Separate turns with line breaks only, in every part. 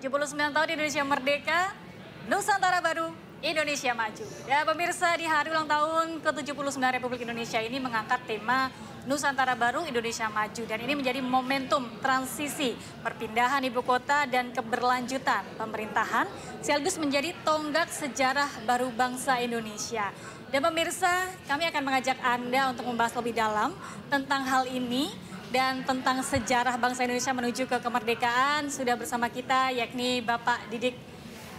79 tahun Indonesia Merdeka, Nusantara Baru, Indonesia Maju. Ya pemirsa, di hari ulang tahun ke-79 Republik Indonesia ini mengangkat tema Nusantara Baru, Indonesia Maju. Dan ini menjadi momentum transisi perpindahan ibu kota dan keberlanjutan pemerintahan, sekaligus menjadi tonggak sejarah baru bangsa Indonesia. Dan pemirsa, kami akan mengajak Anda untuk membahas lebih dalam tentang hal ini dan tentang sejarah bangsa Indonesia menuju ke kemerdekaan. Sudah bersama kita yakni Bapak Didik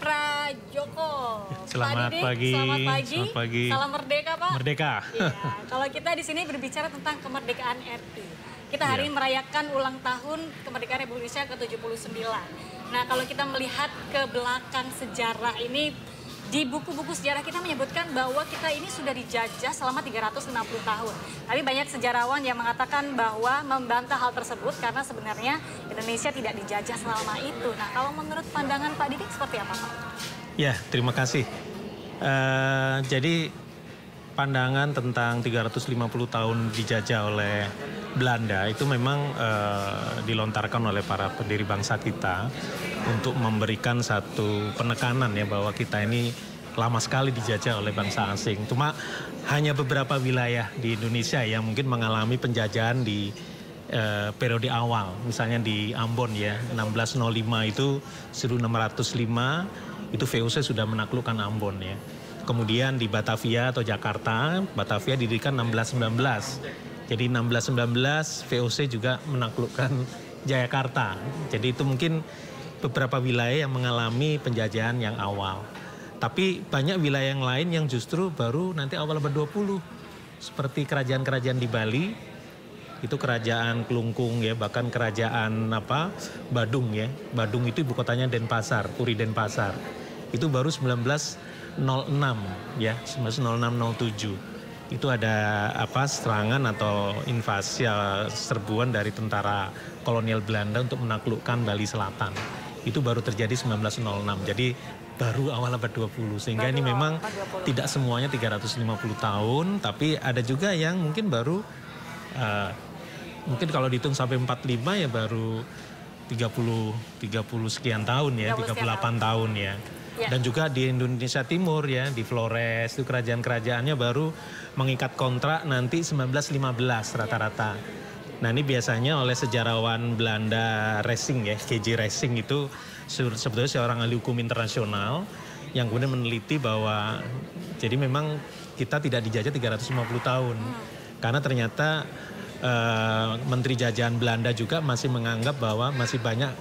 Prajoko.
Selamat pagi.
Selamat pagi.
Selamat pagi.
Salam merdeka, Pak.
Merdeka.
Ya, kalau kita di sini berbicara tentang kemerdekaan RI. Kita hari ini merayakan ulang tahun kemerdekaan Republik Indonesia ke-79. Nah, kalau kita melihat ke belakang sejarah ini, di buku-buku sejarah kita menyebutkan bahwa kita ini sudah dijajah selama 360 tahun. Tapi banyak sejarawan yang mengatakan bahwa membantah hal tersebut karena sebenarnya Indonesia tidak dijajah selama itu. Nah, kalau menurut pandangan Pak Didik seperti apa, Pak?
Ya, terima kasih. Jadi pandangan tentang 350 tahun dijajah oleh Belanda itu memang dilontarkan oleh para pendiri bangsa kita untuk memberikan satu penekanan ya bahwa kita ini lama sekali dijajah oleh bangsa asing. Cuma hanya beberapa wilayah di Indonesia yang mungkin mengalami penjajahan di periode awal. Misalnya di Ambon ya, 1605 itu 1605 itu VOC sudah menaklukkan Ambon ya. Kemudian di Batavia atau Jakarta, Batavia didirikan 1619. Jadi 1619 VOC juga menaklukkan Jayakarta. Jadi itu mungkin beberapa wilayah yang mengalami penjajahan yang awal. Tapi banyak wilayah yang lain yang justru baru nanti awal abad 20. Seperti kerajaan-kerajaan di Bali, itu kerajaan Kelungkung ya, bahkan kerajaan Badung ya. Badung itu ibu kotanya Denpasar, Puri Denpasar. Itu baru 1906 ya, 1906-07. Itu ada serangan atau invasi serbuan dari tentara kolonial Belanda untuk menaklukkan Bali Selatan. Itu baru terjadi 1906. Jadi baru awal abad 20. Sehingga ini memang tidak semuanya 350 tahun, tapi ada juga yang mungkin baru mungkin kalau dihitung sampai 45 ya baru 30 sekian tahun ya, 38 tahun ya. Ya. Dan juga di Indonesia Timur ya, di Flores itu kerajaan-kerajaannya baru mengikat kontrak nanti 1915 rata-rata. Nah ini biasanya oleh sejarawan Belanda Racing ya, KJ Racing itu sebetulnya seorang ahli hukum internasional yang kemudian meneliti bahwa jadi memang kita tidak dijajah 350 tahun. Karena ternyata Menteri Jajahan Belanda juga masih menganggap bahwa masih banyak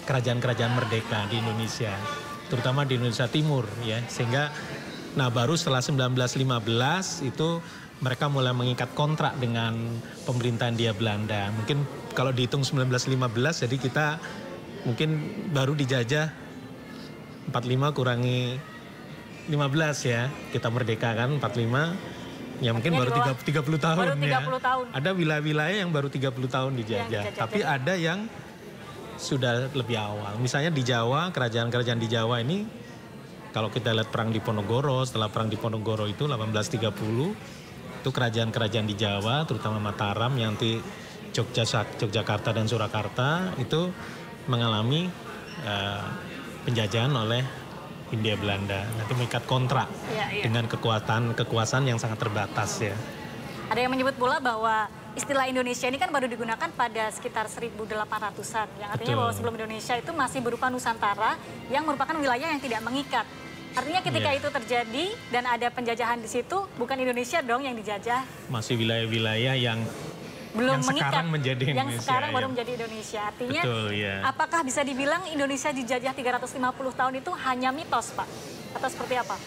kerajaan-kerajaan merdeka di Indonesia, terutama di Indonesia Timur ya, sehingga baru setelah 1915 itu mereka mulai mengikat kontrak dengan pemerintahan Hindia Belanda. Mungkin kalau dihitung 1915 jadi kita mungkin baru dijajah 45 kurangi 15 ya, kita merdeka kan 45 ya, mungkin baru 30 tahun
baru 30
ya.
Tahun.
Ada wilayah-wilayah yang baru 30 tahun dijajah, tapi ada yang sudah lebih awal. Misalnya di Jawa, kerajaan-kerajaan di Jawa ini, kalau kita lihat perang Diponegoro, setelah perang Diponegoro itu 1830, itu kerajaan-kerajaan di Jawa, terutama Mataram, yang nanti Yogyakarta dan Surakarta, itu mengalami penjajahan oleh Hindia Belanda. Nanti mengikat kontrak dengan kekuasaan yang sangat terbatas ya.
Ada yang menyebut pula bahwa istilah Indonesia ini kan baru digunakan pada sekitar 1800-an. Yang artinya bahwa sebelum Indonesia itu masih berupa Nusantara yang merupakan wilayah yang tidak mengikat. Artinya ketika itu terjadi dan ada penjajahan di situ, bukan Indonesia dong yang dijajah.
Masih wilayah-wilayah yang
belum mengikat,
sekarang menjadi Indonesia.
Yang sekarang baru menjadi Indonesia. Artinya apakah bisa dibilang Indonesia dijajah 350 tahun itu hanya mitos, Pak? Atau seperti apa?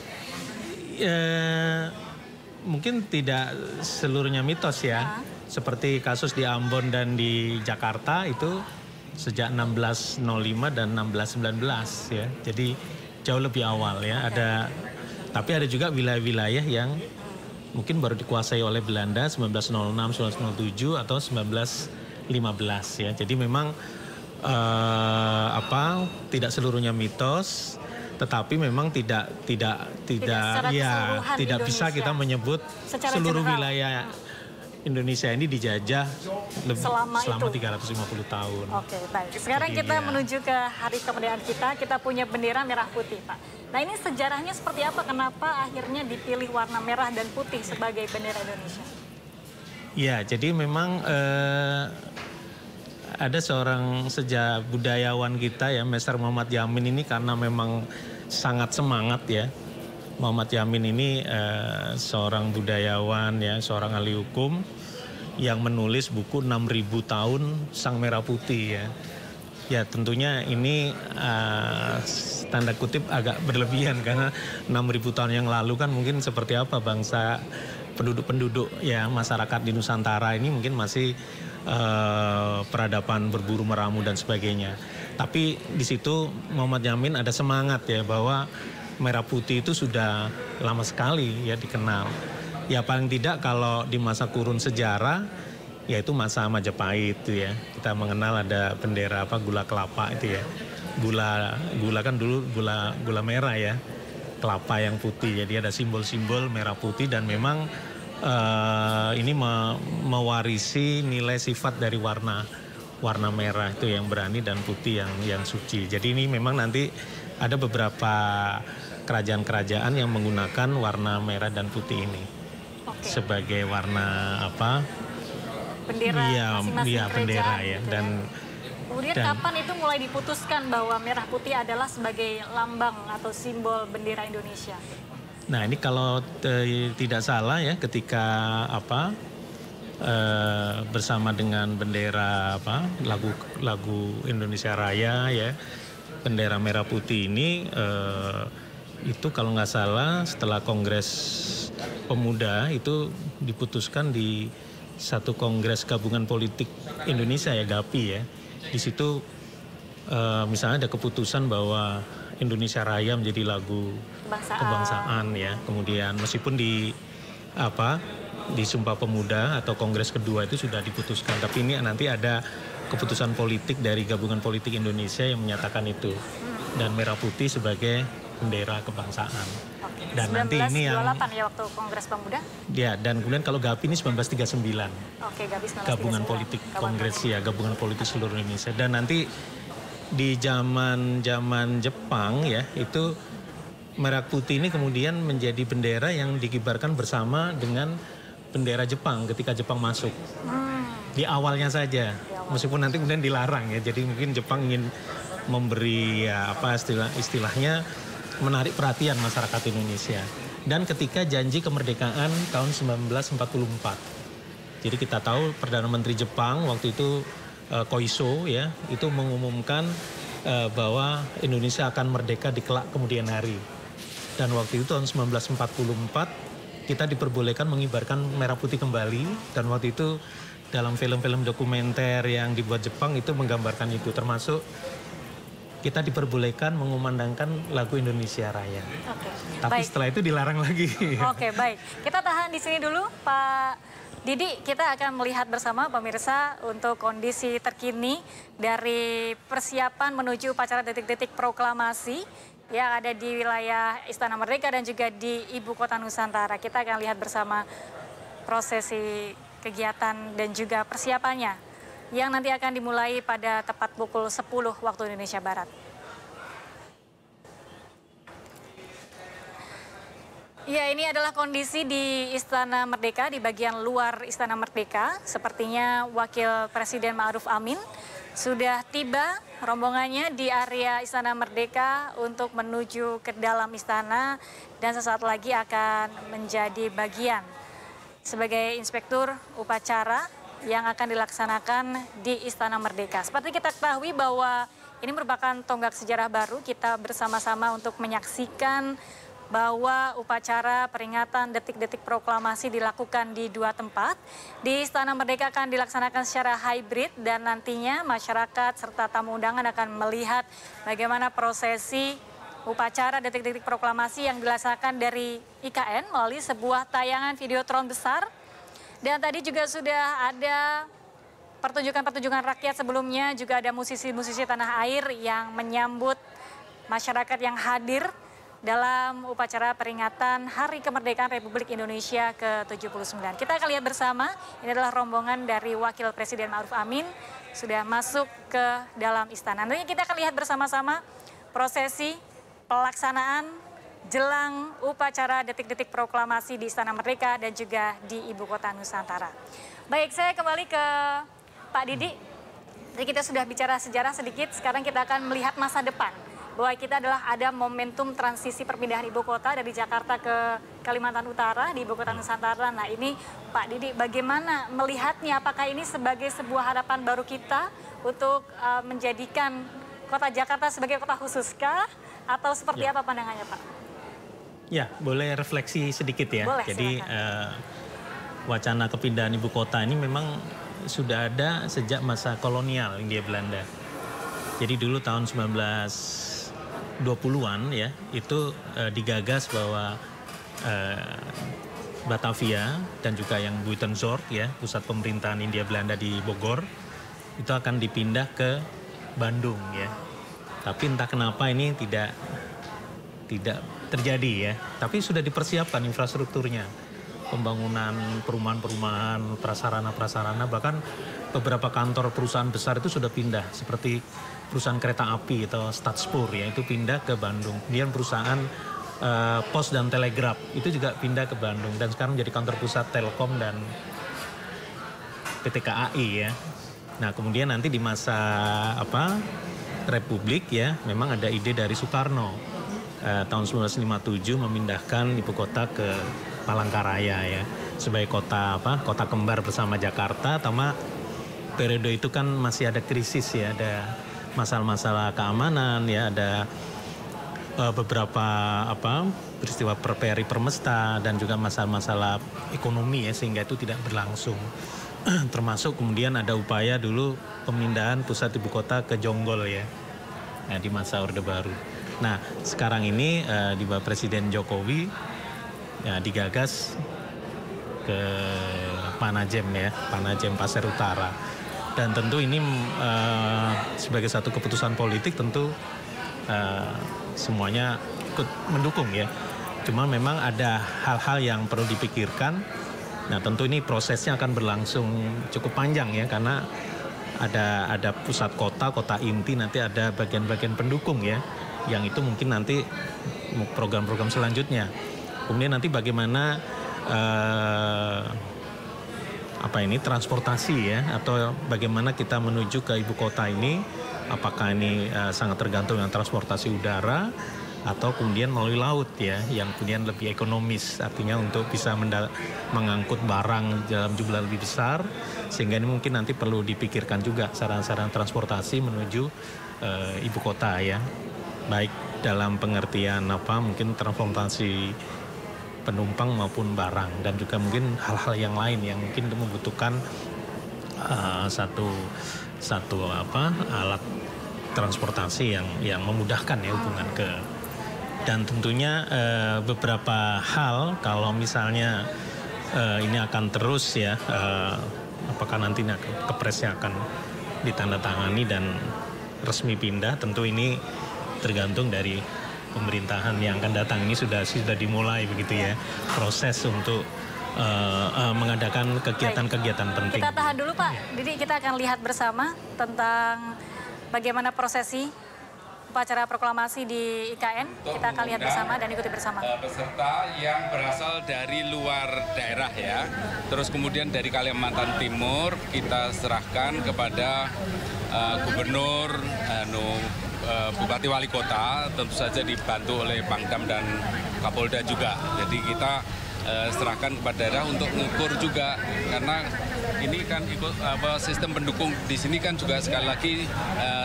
Mungkin tidak seluruhnya mitos ya. Seperti kasus di Ambon dan di Jakarta itu sejak 1605 dan 1619 ya. Jadi jauh lebih awal ya. Tapi ada juga wilayah-wilayah yang mungkin baru dikuasai oleh Belanda 1906, 1907 atau 1915 ya. Jadi memang tidak seluruhnya mitos. Tetapi memang tidak bisa kita menyebut seluruh wilayah Indonesia ini dijajah selama
itu.
350 tahun.
Oke, baik. Sekarang
Jadi,
kita menuju ke hari kemerdekaan kita punya bendera merah putih, Pak. Nah, ini sejarahnya seperti apa? Kenapa akhirnya dipilih warna merah dan putih sebagai bendera Indonesia?
Ya, jadi memang ada seorang budayawan kita ya, Mr. Muhammad Yamin ini karena memang sangat semangat ya. Muhammad Yamin ini seorang budayawan ya, seorang ahli hukum yang menulis buku 6.000 tahun Sang Merah Putih ya. Ya tentunya ini tanda kutip agak berlebihan karena 6.000 tahun yang lalu kan mungkin seperti apa bangsa penduduk ya masyarakat di Nusantara ini mungkin masih peradaban berburu meramu dan sebagainya. Tapi di situ Muhammad Yamin ada semangat ya bahwa merah putih itu sudah lama sekali ya dikenal. Ya paling tidak kalau di masa kurun sejarah yaitu masa Majapahit itu ya. Kita mengenal ada bendera gula kelapa itu ya. Gula kan dulu gula merah ya. Kelapa yang putih. Jadi ada simbol-simbol merah putih dan memang ini mewarisi nilai sifat dari warna merah itu yang berani dan putih yang suci. Jadi ini memang nanti ada beberapa kerajaan-kerajaan yang menggunakan warna merah dan putih ini sebagai warna
bendera masing-masing
bendera ya.
Gitu
dan
kemudian kapan itu mulai diputuskan bahwa merah putih adalah sebagai lambang atau simbol bendera Indonesia?
Nah ini kalau tidak salah ya ketika bersama dengan bendera lagu Indonesia Raya ya, bendera merah putih ini itu kalau nggak salah setelah Kongres Pemuda itu diputuskan di satu Kongres Gabungan Politik Indonesia ya GAPI ya. Di situ misalnya ada keputusan bahwa Indonesia Raya menjadi lagu kebangsaan ya. Kemudian meskipun di Sumpah Pemuda atau Kongres kedua itu sudah diputuskan, tapi ini nanti ada keputusan politik dari Gabungan Politik Indonesia yang menyatakan itu dan merah putih sebagai bendera kebangsaan. Dan nanti ini yang
1928 ya waktu Kongres Pemuda?
Ya, dan kemudian kalau GAPI ini 1939.
Oke, GAPI 1939.
Gabungan Politik Kongres ya, Gabungan Politik seluruh Indonesia. Dan nanti di zaman Jepang ya, itu merah putih ini kemudian menjadi bendera yang dikibarkan bersama dengan bendera Jepang ketika Jepang masuk. Di awalnya saja. Meskipun nanti kemudian dilarang ya. Jadi mungkin Jepang ingin memberi istilahnya menarik perhatian masyarakat Indonesia. Dan ketika janji kemerdekaan tahun 1944. Jadi kita tahu Perdana Menteri Jepang waktu itu Koiso ya, itu mengumumkan bahwa Indonesia akan merdeka di kelak kemudian hari. Dan waktu itu tahun 1944 kita diperbolehkan mengibarkan merah putih kembali, dan waktu itu dalam film-film dokumenter yang dibuat Jepang itu menggambarkan itu, termasuk kita diperbolehkan mengumandangkan lagu Indonesia Raya. Tapi setelah itu dilarang lagi.
Oke, baik. Kita tahan di sini dulu, Pak Didi. Kita akan melihat bersama pemirsa untuk kondisi terkini dari persiapan menuju upacara detik-detik proklamasi yang ada di wilayah Istana Merdeka dan juga di Ibu Kota Nusantara. Kita akan lihat bersama prosesi kegiatan dan juga persiapannya yang nanti akan dimulai pada tepat pukul 10 waktu Indonesia Barat. Ya, ini adalah kondisi di Istana Merdeka, di bagian luar Istana Merdeka. Sepertinya Wakil Presiden Ma'ruf Amin sudah tiba rombongannya di area Istana Merdeka untuk menuju ke dalam istana dan sesaat lagi akan menjadi bagian sebagai inspektur upacara yang akan dilaksanakan di Istana Merdeka. Seperti kita ketahui bahwa ini merupakan tonggak sejarah baru, kita bersama-sama untuk menyaksikan bahwa upacara peringatan detik-detik proklamasi dilakukan di dua tempat. Di Istana Merdeka akan dilaksanakan secara hybrid dan nantinya masyarakat serta tamu undangan akan melihat bagaimana prosesi upacara detik-detik proklamasi yang dilaksanakan dari IKN melalui sebuah tayangan videotron besar. Dan tadi juga sudah ada pertunjukan-pertunjukan rakyat sebelumnya, juga ada musisi-musisi tanah air yang menyambut masyarakat yang hadir dalam upacara peringatan Hari Kemerdekaan Republik Indonesia ke-79. Kita akan lihat bersama, ini adalah rombongan dari Wakil Presiden Ma'ruf Amin sudah masuk ke dalam istana. Nanti kita akan lihat bersama-sama prosesi pelaksanaan jelang upacara detik-detik proklamasi di Istana Merdeka dan juga di Ibu Kota Nusantara. Baik, saya kembali ke Pak Didi. Jadi kita sudah bicara sejarah sedikit, sekarang kita akan melihat masa depan. Bahwa kita adalah ada momentum transisi perpindahan ibu kota dari Jakarta ke Kalimantan Utara di Ibu Kota Nusantara. Nah ini Pak Didi bagaimana melihatnya, apakah ini sebagai sebuah harapan baru kita untuk menjadikan kota Jakarta sebagai kota khususkah atau seperti apa pandangannya Pak?
Ya, boleh refleksi sedikit ya.
Boleh,
jadi wacana kepindahan ibu kota ini memang sudah ada sejak masa kolonial Hindia Belanda. Jadi dulu tahun 1920-an ya, itu digagas bahwa Batavia dan juga yang Buitenzorg ya, pusat pemerintahan Hindia Belanda di Bogor, itu akan dipindah ke Bandung ya. Tapi entah kenapa ini tidak terjadi ya. Tapi sudah dipersiapkan infrastrukturnya. Pembangunan perumahan-perumahan, prasarana-prasarana, bahkan beberapa kantor perusahaan besar itu sudah pindah, seperti perusahaan kereta api atau Stadspur ya, itu pindah ke Bandung. Kemudian perusahaan pos dan telegraf itu juga pindah ke Bandung dan sekarang jadi kantor pusat Telkom dan PT KAI ya. Nah kemudian nanti di masa Republik ya, memang ada ide dari Soekarno tahun 1957 memindahkan ibu kota ke Palangkaraya ya, sebagai kota kembar bersama Jakarta. Sama periode itu kan masih ada krisis ya, ada masalah-masalah keamanan ya, ada beberapa peristiwa Perperi Permesta dan juga masalah-masalah ekonomi ya, sehingga itu tidak berlangsung. Termasuk kemudian ada upaya dulu pemindahan pusat ibu kota ke Jonggol ya, di masa Orde Baru. Nah sekarang ini di bawah Presiden Jokowi ya, digagas ke Panajem ya, Panajem Pasir Utara. Dan tentu ini sebagai satu keputusan politik tentu semuanya ikut mendukung ya. Cuma memang ada hal-hal yang perlu dipikirkan. Nah tentu ini prosesnya akan berlangsung cukup panjang ya, karena ada pusat kota inti, nanti ada bagian-bagian pendukung ya, yang itu mungkin nanti program-program selanjutnya. Kemudian nanti bagaimana transportasi ya, atau bagaimana kita menuju ke ibu kota ini, apakah ini sangat tergantung dengan transportasi udara atau kemudian melalui laut ya, yang kemudian lebih ekonomis, artinya untuk bisa mengangkut barang dalam jumlah lebih besar, sehingga ini mungkin nanti perlu dipikirkan juga saran-saran transportasi menuju ibu kota ya, baik dalam pengertian mungkin transportasi penumpang maupun barang, dan juga mungkin hal-hal yang lain yang mungkin membutuhkan satu alat transportasi yang memudahkan ya hubungan ke. Dan tentunya beberapa hal kalau misalnya ini akan terus ya, apakah nanti kepresnya akan ditandatangani dan resmi pindah, tentu ini tergantung dari pemerintahan yang akan datang. Ini sudah dimulai begitu ya, proses untuk mengadakan kegiatan-kegiatan penting.
Kita tahan dulu Pak Didi, kita akan lihat bersama tentang bagaimana prosesi upacara proklamasi di IKN. Kita akan lihat bersama dan ikuti bersama.
Peserta yang berasal dari luar daerah ya, terus kemudian dari Kalimantan Timur kita serahkan kepada Gubernur, Bupati Wali Kota, tentu saja dibantu oleh Pangdam dan Kapolda juga. Jadi kita serahkan kepada daerah untuk mengukur juga, karena ini kan sistem pendukung di sini kan juga sekali lagi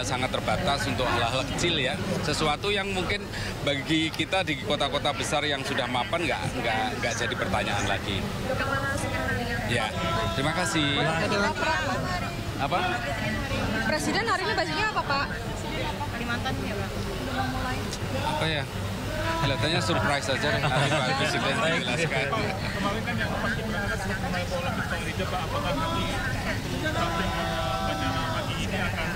sangat terbatas untuk hal-hal kecil ya, sesuatu yang mungkin bagi kita di kota-kota besar yang sudah mapan nggak jadi pertanyaan lagi. Ya, terima kasih. Apa?
Presiden hari ini bajunya apa Pak?
Kalimantan ya Pak.
Apa ya? Kelihatannya surprise saja, nanti Pak Presiden menjelaskan.
Kemarin kan yang pasti berangkat mengenai bola bintang liga Pak, apakah nanti sampai acara pagi ini akan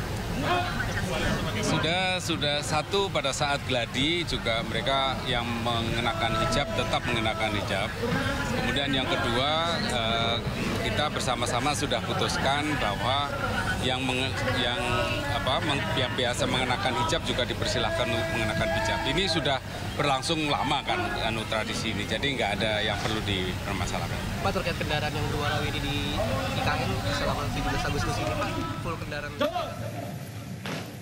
Sudah satu pada saat gladi juga mereka yang mengenakan hijab tetap mengenakan hijab. Kemudian yang kedua kita bersama-sama sudah putuskan bahwa yang biasa mengenakan hijab juga dipersilahkan untuk mengenakan hijab. Ini sudah berlangsung lama kan tradisi ini, jadi nggak ada yang perlu dipermasalahkan.
Pak, terkait kendaraan yang berwarna ini di IKN selama 17 Agustus ini, Pak, full kendaraan.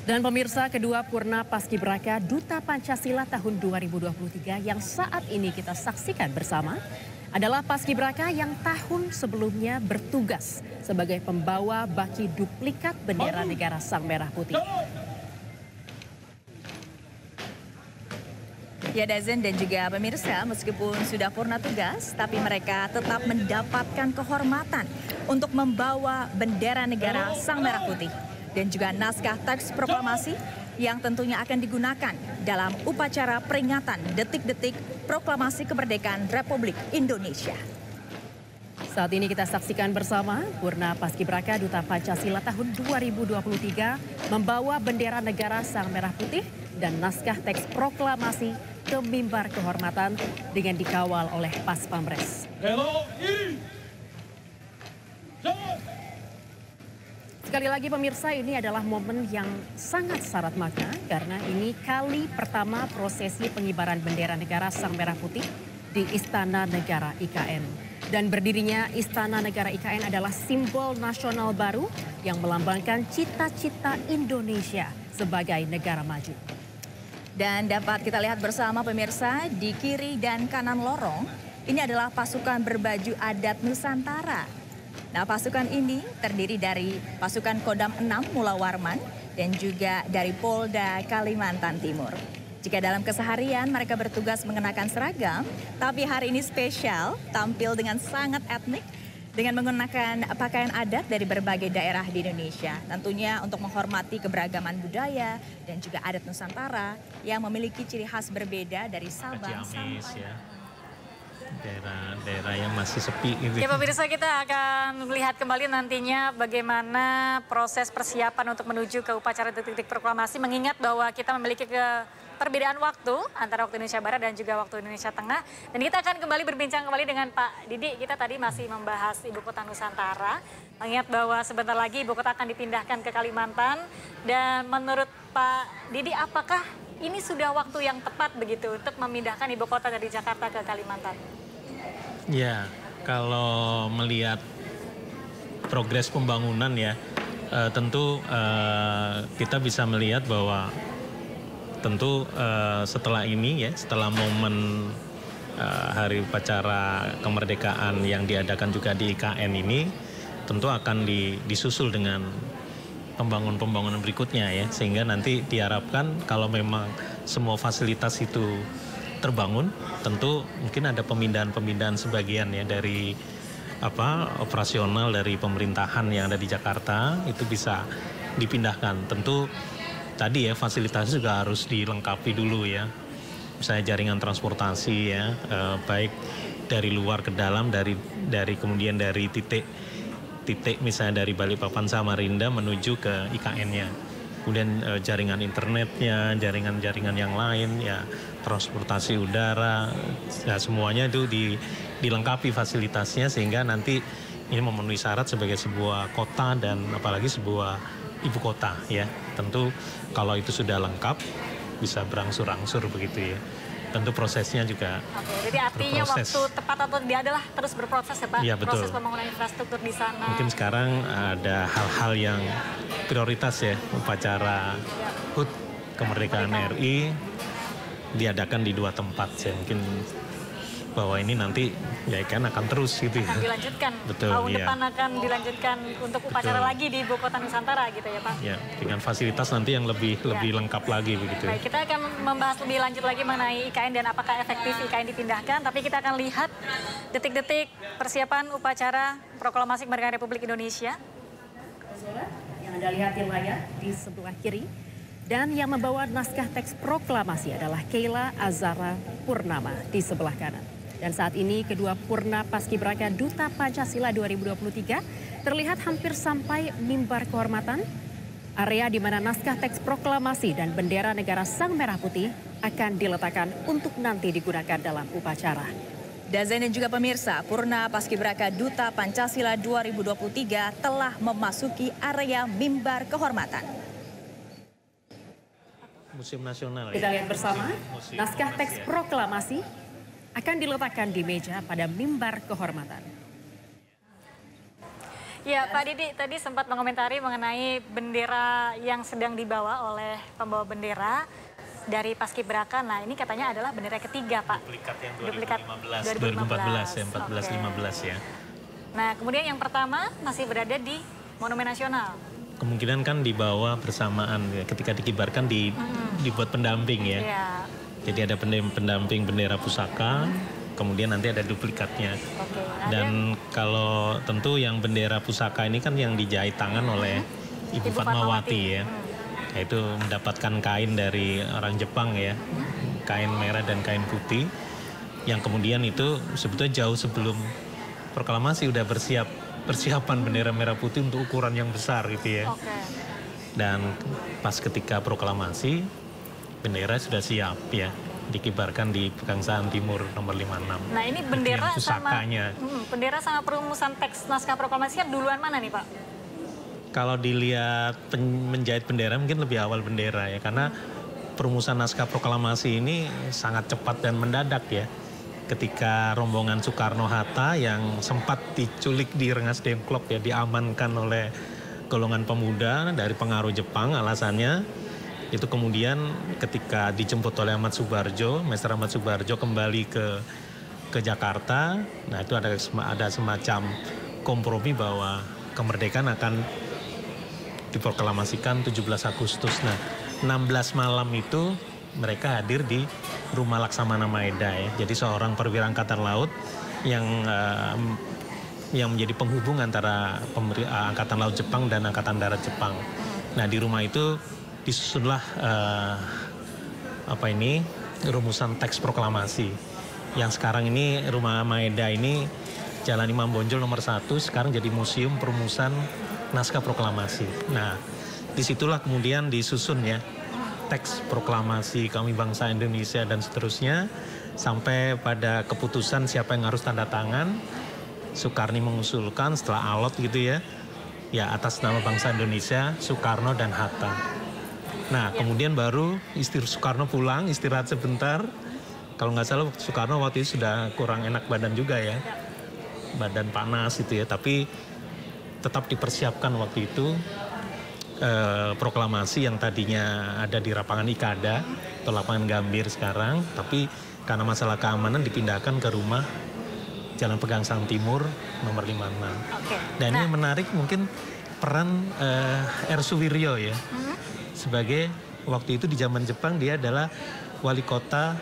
Dan pemirsa, kedua Purna Paskibraka Duta Pancasila tahun 2023 yang saat ini kita saksikan bersama adalah Paskibraka yang tahun sebelumnya bertugas sebagai pembawa baki duplikat bendera negara Sang Merah Putih.
Ya, Dazen dan juga pemirsa, meskipun sudah purna tugas, tapi mereka tetap mendapatkan kehormatan untuk membawa bendera negara Sang Merah Putih dan juga naskah teks proklamasi yang tentunya akan digunakan dalam upacara peringatan detik-detik proklamasi kemerdekaan Republik Indonesia.
Saat ini kita saksikan bersama Purna Paskibraka Duta Pancasila tahun 2023 membawa bendera negara Sang Merah Putih dan naskah teks proklamasi ke mimbar kehormatan dengan dikawal oleh Pas Pampres. Sekali lagi pemirsa, ini adalah momen yang sangat syarat makna karena ini kali pertama prosesi pengibaran bendera negara Sang Merah Putih di Istana Negara IKN. Dan berdirinya Istana Negara IKN adalah simbol nasional baru yang melambangkan cita-cita Indonesia sebagai negara maju.
Dan dapat kita lihat bersama pemirsa, di kiri dan kanan lorong, ini adalah pasukan berbaju adat Nusantara. Nah, pasukan ini terdiri dari pasukan Kodam 6 Mula Warman dan juga dari Polda Kalimantan Timur. Jika dalam keseharian mereka bertugas mengenakan seragam, tapi hari ini spesial, tampil dengan sangat etnik dengan menggunakan pakaian adat dari berbagai daerah di Indonesia. Tentunya untuk menghormati keberagaman budaya dan juga adat Nusantara yang memiliki ciri khas berbeda dari Sabang sampai
daerah yang masih sepi gitu.
Ya pemirsa, kita akan melihat kembali nantinya bagaimana proses persiapan untuk menuju ke upacara detik-detik proklamasi, mengingat bahwa kita memiliki perbedaan waktu antara waktu Indonesia Barat dan juga waktu Indonesia Tengah. Dan kita akan kembali berbincang kembali dengan Pak Didi. Kita tadi masih membahas Ibu Kota Nusantara, mengingat bahwa sebentar lagi Ibu Kota akan dipindahkan ke Kalimantan. Dan menurut Pak Didi, apakah ini sudah waktu yang tepat begitu untuk memindahkan Ibu Kota dari Jakarta ke Kalimantan?
Ya, kalau melihat progres pembangunan ya, tentu kita bisa melihat bahwa tentu setelah ini ya, setelah momen hari upacara kemerdekaan yang diadakan juga di IKN ini, tentu akan disusul dengan pembangunan berikutnya ya, sehingga nanti diharapkan kalau memang semua fasilitas itu terbangun, tentu mungkin ada pemindahan sebagian ya dari operasional dari pemerintahan yang ada di Jakarta itu bisa dipindahkan. Tentu tadi ya fasilitasnya juga harus dilengkapi dulu ya, misalnya jaringan transportasi ya, baik dari luar ke dalam, dari kemudian dari titik misalnya dari Balikpapan Samarinda menuju ke IKN-nya. Kemudian jaringan internetnya, jaringan yang lain, ya transportasi udara, ya semuanya itu dilengkapi fasilitasnya sehingga nanti ini memenuhi syarat sebagai sebuah kota dan apalagi sebuah ibu kota ya. Tentu kalau itu sudah lengkap bisa berangsur-angsur begitu ya. Tentu prosesnya juga.
Oke, jadi artinya waktu tepat atau dia adalah terus berproses ya Pak?
Iya, betul.
Proses pembangunan infrastruktur di sana.
Mungkin sekarang ada hal-hal yang prioritas ya, upacara HUT kemerdekaan RI diadakan di 2 tempat ya. Mungkin bahwa ini nanti ya kan akan terus gitu ya.
Akan dilanjutkan.
Betul,
tahun
iya.
depan akan dilanjutkan untuk upacara lagi di Ibu Kota Nusantara gitu ya Pak?
Ya, dengan fasilitas nanti yang lebih lengkap lagi begitu.
Baik, kita akan membahas lebih lanjut lagi mengenai IKN dan apakah efektif IKN dipindahkan. Tapi kita akan lihat detik-detik persiapan upacara proklamasi kemerdekaan Republik Indonesia.
Yang Anda lihat di layar di sebelah kiri. Dan yang membawa naskah teks proklamasi adalah Keila Azara Purnama di sebelah kanan. Dan saat ini kedua Purna Paskibraka Duta Pancasila 2023 terlihat hampir sampai mimbar kehormatan area di mana naskah teks proklamasi dan bendera negara Sang Merah Putih akan diletakkan untuk nanti digunakan dalam upacara.
Dazen dan juga pemirsa, Purna Paskibraka Duta Pancasila 2023 telah memasuki area mimbar kehormatan.
Museum Nasional.
Kita lihat bersama, naskah teks proklamasi akan diletakkan di meja pada mimbar kehormatan.
Ya, Pak Didi tadi sempat mengomentari mengenai bendera yang sedang dibawa oleh pembawa bendera dari Paskibraka. Nah, ini katanya adalah bendera ketiga, Pak.
Duplikat yang
2014
ya, 14-15 ya.
Nah, kemudian yang pertama masih berada di Monumen Nasional.
Kemungkinan kan dibawa bersamaan ya, ketika dikibarkan dibuat pendamping ya.
Iya.
Jadi ada pendamping bendera pusaka, kemudian nanti ada duplikatnya.
Oke.
Dan kalau tentu yang bendera pusaka ini kan yang dijahit tangan oleh Ibu Fatmawati ya. Yaitu mendapatkan kain dari orang Jepang ya, kain merah dan kain putih, yang kemudian itu sebetulnya jauh sebelum proklamasi udah persiapan bendera merah putih untuk ukuran yang besar gitu ya.
Oke.
Dan pas ketika proklamasi, bendera sudah siap ya, dikibarkan di Pegangsaan Timur nomor 56.
Nah, ini bendera
pusakanya.
sama perumusan teks naskah proklamasi duluan mana nih, Pak?
Kalau dilihat menjahit bendera mungkin lebih awal bendera ya, karena perumusan naskah proklamasi ini sangat cepat dan mendadak ya. Ketika rombongan Soekarno-Hatta yang sempat diculik di Rengas Dengklok ya, diamankan oleh golongan pemuda dari pengaruh Jepang, alasannya itu kemudian ketika dijemput oleh Ahmad Subarjo, Master Ahmad Subarjo kembali ke Jakarta, nah itu ada semacam kompromi bahwa kemerdekaan akan diproklamasikan 17 Agustus. Nah, 16 malam itu mereka hadir di Rumah Laksamana Maeda ya. Jadi seorang perwira angkatan laut yang menjadi penghubung antara angkatan laut Jepang dan angkatan darat Jepang. Nah, di rumah itu disusunlah rumusan teks proklamasi. Yang sekarang ini Rumah Maeda ini Jalan Imam Bonjol nomor 1, sekarang jadi Museum Perumusan Naskah Proklamasi. Nah, disitulah kemudian disusun ya teks proklamasi kami bangsa Indonesia dan seterusnya sampai pada keputusan siapa yang harus tanda tangan. Soekarni mengusulkan setelah alot gitu ya, atas nama bangsa Indonesia Soekarno dan Hatta. Nah, kemudian baru Soekarno pulang istirahat sebentar. Kalau nggak salah Soekarno waktu itu sudah kurang enak badan juga ya, badan panas itu ya, tapi tetap dipersiapkan waktu itu proklamasi yang tadinya ada di lapangan Ikada atau lapangan Gambir sekarang, tapi karena masalah keamanan dipindahkan ke rumah Jalan Pegangsaan Timur nomor 56. Dan ini menarik mungkin peran R. Suwiryo ya, sebagai waktu itu di zaman Jepang dia adalah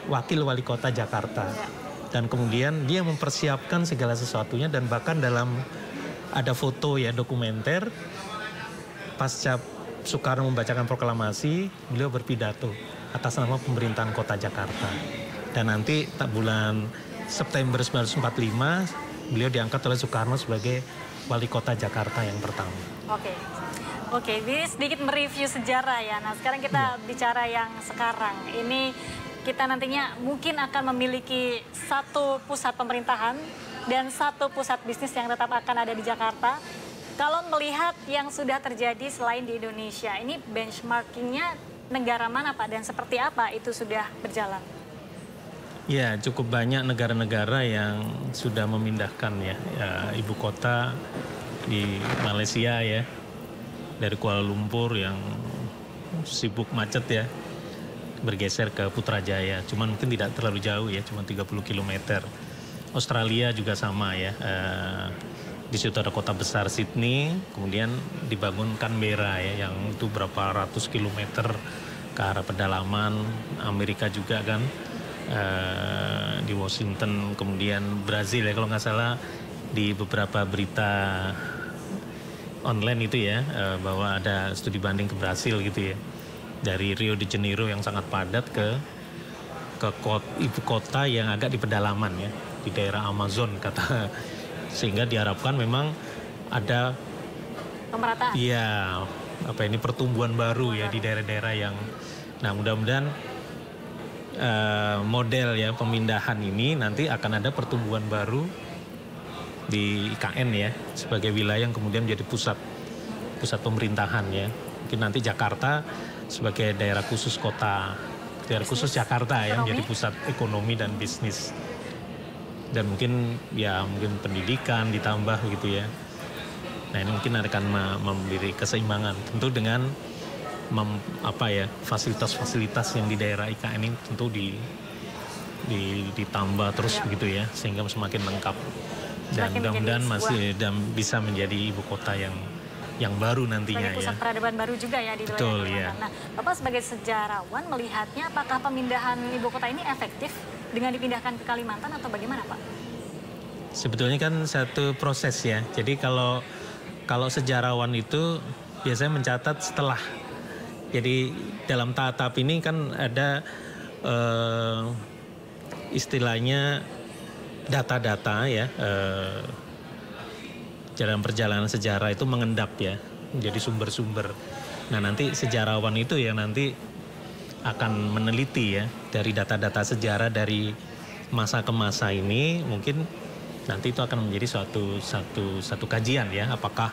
wakil wali kota Jakarta. Dan kemudian dia mempersiapkan segala sesuatunya, dan bahkan ada foto ya dokumenter pasca Soekarno membacakan proklamasi, beliau berpidato atas nama pemerintahan kota Jakarta. Dan nanti bulan September 1945 beliau diangkat oleh Soekarno sebagai wali kota Jakarta yang pertama.
Oke, ini sedikit mereview sejarah ya. Nah, sekarang kita bicara yang sekarang. Ini kita nantinya mungkin akan memiliki satu pusat pemerintahan dan satu pusat bisnis yang tetap akan ada di Jakarta. Kalau melihat yang sudah terjadi selain di Indonesia, ini benchmarkingnya negara mana Pak, dan seperti apa itu sudah berjalan?
Ya, cukup banyak negara-negara yang sudah memindahkan ya ibu kota di Malaysia ya, dari Kuala Lumpur yang sibuk macet ya, bergeser ke Putrajaya. Cuman mungkin tidak terlalu jauh ya, cuma 30 km. Australia juga sama ya. Di situ ada kota besar Sydney, kemudian dibangun Canberra ya, yang itu berapa ratus kilometer ke arah pedalaman. Amerika juga kan, di Washington, kemudian Brazil ya kalau nggak salah, di beberapa berita online itu ya, bahwa ada studi banding ke Brasil gitu ya, dari Rio de Janeiro yang sangat padat ke ibu kota yang agak di pedalaman ya, di daerah Amazon sehingga diharapkan memang ada
pemerataan.
Iya, pertumbuhan baru ya di daerah-daerah yang, nah mudah-mudahan model ya pemindahan ini nanti akan ada pertumbuhan baru di IKN ya sebagai wilayah yang kemudian menjadi pusat pemerintahan ya. Mungkin nanti Jakarta sebagai daerah khusus daerah khusus Jakarta ya menjadi pusat ekonomi dan bisnis. Dan mungkin pendidikan ditambah gitu ya. Nah ini mungkin akan memberi keseimbangan tentu dengan fasilitas-fasilitas yang di daerah IKN ini tentu ditambah terus begitu ya sehingga semakin lengkap. Dan mudah-mudahan bisa menjadi ibu kota yang baru nantinya
sebagai pusat peradaban baru juga ya di wilayah.
Betul, ya.
Nah, Bapak sebagai sejarawan melihatnya apakah pemindahan ibu kota ini efektif dengan dipindahkan ke Kalimantan atau bagaimana, Pak?
Sebetulnya kan satu proses ya. Jadi kalau sejarawan itu biasanya mencatat setelah. Jadi dalam tahap ini kan ada istilahnya data-data ya. Dalam perjalanan sejarah itu mengendap ya, menjadi sumber-sumber. Nah nanti sejarawan itu yang nanti akan meneliti ya dari data-data sejarah dari masa ke masa ini, mungkin nanti itu akan menjadi satu kajian ya, apakah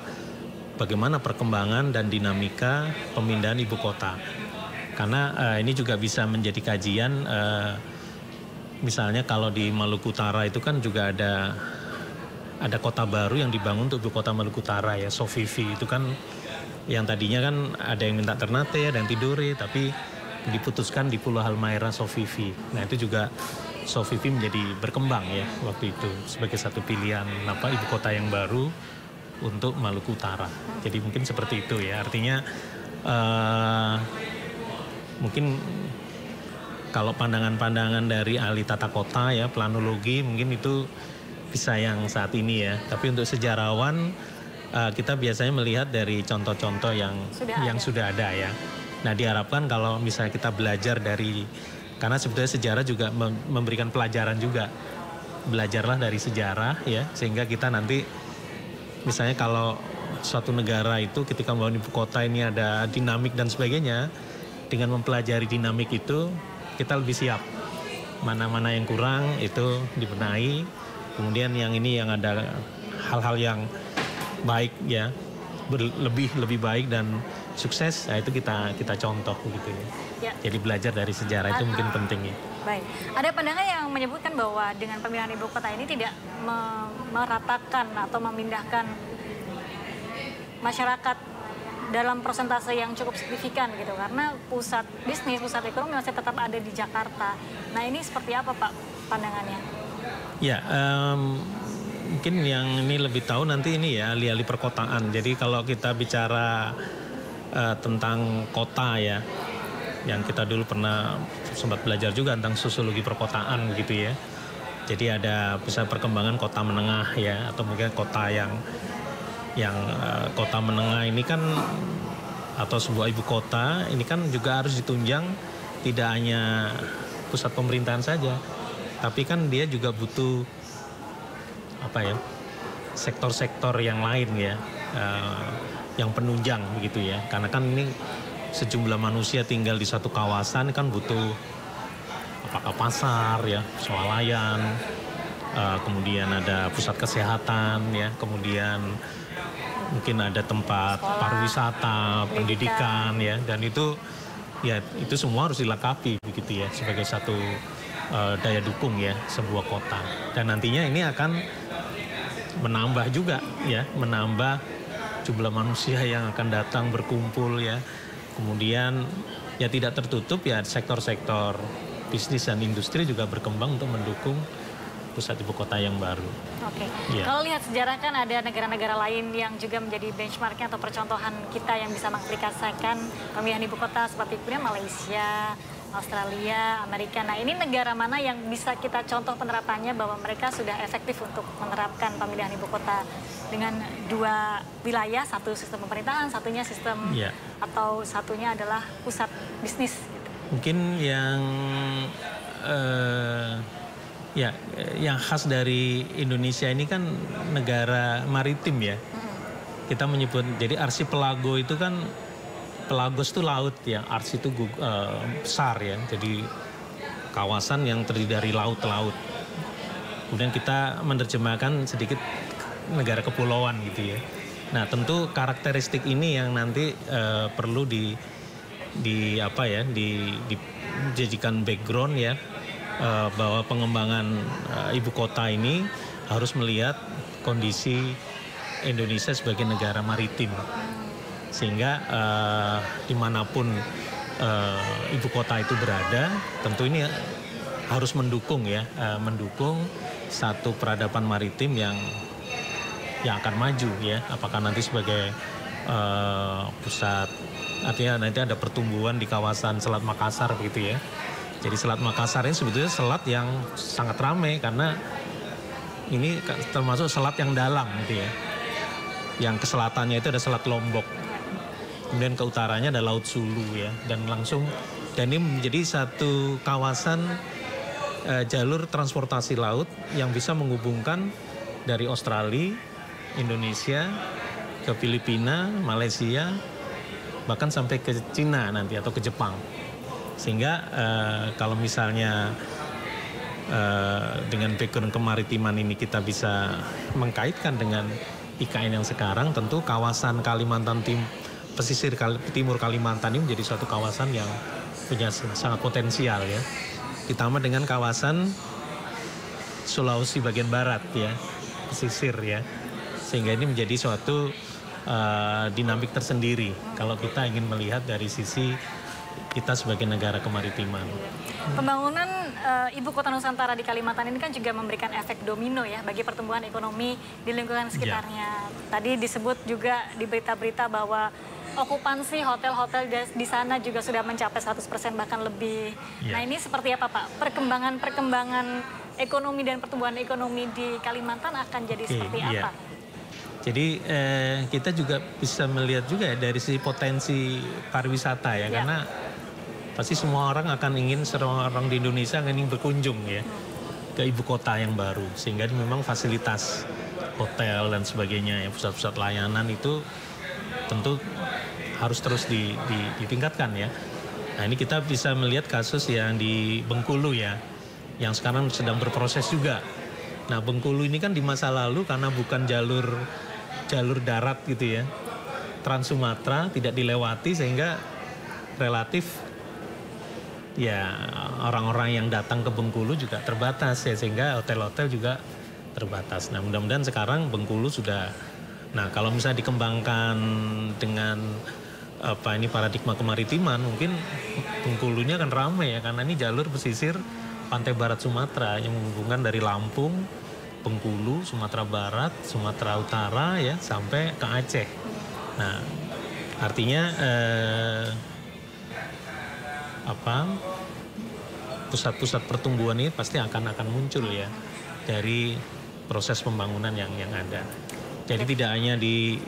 bagaimana perkembangan dan dinamika pemindahan ibu kota. Karena ini juga bisa menjadi kajian, misalnya kalau di Maluku Utara itu kan juga ada kota baru yang dibangun untuk ibu kota Maluku Utara ya, Sofifi itu kan yang tadinya kan ada yang minta Ternate, ada yang Tidore, tapi diputuskan di Pulau Halmahera Sofifi. Nah itu juga Sofifi menjadi berkembang ya waktu itu sebagai satu pilihan ibu kota yang baru untuk Maluku Utara. Jadi mungkin seperti itu ya, artinya mungkin kalau pandangan-pandangan dari ahli tata kota ya, planologi mungkin itu bisa yang saat ini ya, tapi untuk sejarawan kita biasanya melihat dari contoh-contoh yang sudah ada ya. Nah diharapkan kalau misalnya kita belajar karena sebetulnya sejarah juga memberikan pelajaran juga, belajarlah dari sejarah ya, sehingga kita nanti misalnya kalau suatu negara itu ketika membangun ibu kota ini ada dinamik dan sebagainya, dengan mempelajari dinamik itu kita lebih siap, mana-mana yang kurang itu dibenahi. Kemudian yang ada hal-hal yang baik ya, lebih baik dan sukses, nah itu kita contoh begitu ya. Jadi belajar dari sejarah itu mungkin penting ya.
Baik, ada pandangan yang menyebutkan bahwa dengan pemindahan ibu kota ini tidak meratakan atau memindahkan masyarakat dalam persentase yang cukup signifikan gitu, karena pusat bisnis, pusat ekonomi masih tetap ada di Jakarta. Nah ini seperti apa Pak pandangannya?
Ya, mungkin yang ini lebih tahu nanti ini ya ahli-ahli perkotaan. Jadi kalau kita bicara tentang kota ya, yang kita dulu pernah sempat belajar juga tentang sosiologi perkotaan gitu ya. Jadi ada bisa perkembangan kota menengah ya, atau mungkin kota yang kota menengah ini kan, atau sebuah ibu kota ini kan juga harus ditunjang tidak hanya pusat pemerintahan saja, tapi kan dia juga butuh sektor-sektor yang lain ya, yang penunjang begitu ya. Karena kan ini sejumlah manusia tinggal di satu kawasan kan butuh apakah pasar ya, swalayan, kemudian ada pusat kesehatan ya, kemudian mungkin ada tempat pariwisata, pendidikan ya, dan itu semua harus dilengkapi begitu ya sebagai satu daya dukung ya sebuah kota. Dan nantinya ini akan menambah juga ya, menambah jumlah manusia yang akan datang berkumpul ya. Kemudian ya tidak tertutup ya sektor-sektor bisnis dan industri juga berkembang untuk mendukung pusat ibu kota yang baru.
Oke.
Ya.
Kalau lihat sejarah kan ada negara-negara lain yang juga menjadi benchmarknya atau percontohan kita yang bisa mengaplikasikan pemindahan ibu kota seperti Malaysia, Australia, Amerika. Nah ini negara mana yang bisa kita contoh penerapannya bahwa mereka sudah efektif untuk menerapkan pemindahan ibu kota dengan dua wilayah, satu sistem pemerintahan, satunya sistem atau satunya adalah pusat bisnis.
Mungkin yang yang khas dari Indonesia ini kan negara maritim ya. Kita menyebut, jadi archipelago itu kan Pelagos itu laut ya, Ars itu besar ya, jadi kawasan yang terdiri dari laut-laut. Kemudian kita menerjemahkan sedikit negara kepulauan gitu ya. Nah tentu karakteristik ini yang nanti perlu dijadikan background ya, bahwa pengembangan ibu kota ini harus melihat kondisi Indonesia sebagai negara maritim. Sehingga dimanapun ibu kota itu berada, tentu ini harus mendukung ya, mendukung satu peradaban maritim yang akan maju ya. Apakah nanti sebagai pusat, artinya nanti ada pertumbuhan di kawasan Selat Makassar begitu ya. Jadi Selat Makassar ini sebetulnya selat yang sangat ramai karena ini termasuk selat yang dalam gitu ya. Yang ke selatannya itu ada Selat Lombok. Kemudian ke utaranya ada Laut Sulu ya, dan ini menjadi satu kawasan jalur transportasi laut yang bisa menghubungkan dari Australia, Indonesia, ke Filipina, Malaysia, bahkan sampai ke Cina nanti atau ke Jepang. Sehingga kalau misalnya dengan background kemaritiman ini kita bisa mengkaitkan dengan IKN yang sekarang, tentu kawasan Kalimantan pesisir timur Kalimantan ini menjadi suatu kawasan yang punya sangat potensial ya. Ditambah dengan kawasan Sulawesi bagian barat ya, pesisir ya. Sehingga ini menjadi suatu dinamik tersendiri kalau kita ingin melihat dari sisi kita sebagai negara kemaritiman.
Pembangunan ibu kota Nusantara di Kalimantan ini kan juga memberikan efek domino ya bagi pertumbuhan ekonomi di lingkungan sekitarnya. Tadi disebut juga di berita-berita bahwa okupansi hotel-hotel di sana juga sudah mencapai 100% bahkan lebih. Nah ini seperti apa Pak? Perkembangan ekonomi dan pertumbuhan ekonomi di Kalimantan akan jadi seperti apa?
Jadi kita juga bisa melihat juga ya dari sisi potensi pariwisata ya, karena pasti semua orang di Indonesia akan ingin berkunjung ya ke ibu kota yang baru, sehingga memang fasilitas hotel dan sebagainya ya, pusat-pusat layanan itu tentu harus terus ditingkatkan ya. Nah ini kita bisa melihat kasus yang di Bengkulu ya, yang sekarang sedang berproses juga. Nah Bengkulu ini kan di masa lalu karena bukan jalur darat gitu ya, Trans Sumatera tidak dilewati, sehingga relatif ya orang-orang yang datang ke Bengkulu juga terbatas ya, sehingga hotel-hotel juga terbatas. Nah mudah-mudahan sekarang Bengkulu sudah, nah kalau misalnya dikembangkan dengan paradigma kemaritiman, mungkin Bengkulunya akan ramai ya, karena ini jalur pesisir pantai barat Sumatera yang menghubungkan dari Lampung, Bengkulu, Sumatera Barat, Sumatera Utara ya sampai ke Aceh. Nah, artinya pusat-pusat pertumbuhan ini pasti akan muncul ya dari proses pembangunan yang ada. Jadi tidak hanya di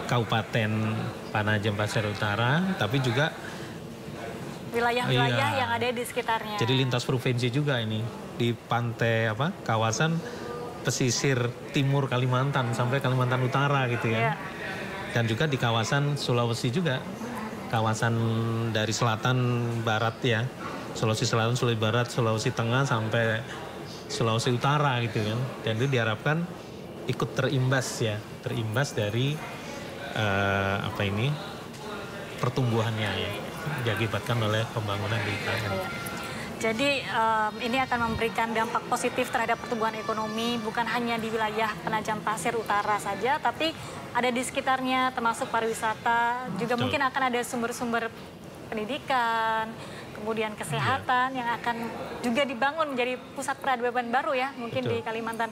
Kabupaten Penajam Pasir Utara, tapi juga
wilayah-wilayah yang ada di sekitarnya.
Jadi lintas provinsi juga ini di pantai kawasan pesisir timur Kalimantan sampai Kalimantan Utara gitu ya. Dan juga di kawasan Sulawesi juga, kawasan dari selatan barat ya, Sulawesi Selatan, Sulawesi Barat, Sulawesi Tengah sampai Sulawesi Utara gitu kan. Dan itu diharapkan ikut terimbas dari pertumbuhannya ya, diakibatkan oleh pembangunan di IKN.
Jadi ini akan memberikan dampak positif terhadap pertumbuhan ekonomi bukan hanya di wilayah Penajam Pasir Utara saja, tapi ada di sekitarnya termasuk pariwisata, juga mungkin akan ada sumber-sumber pendidikan, kemudian kesehatan yang akan juga dibangun menjadi pusat peradaban baru ya mungkin di Kalimantan.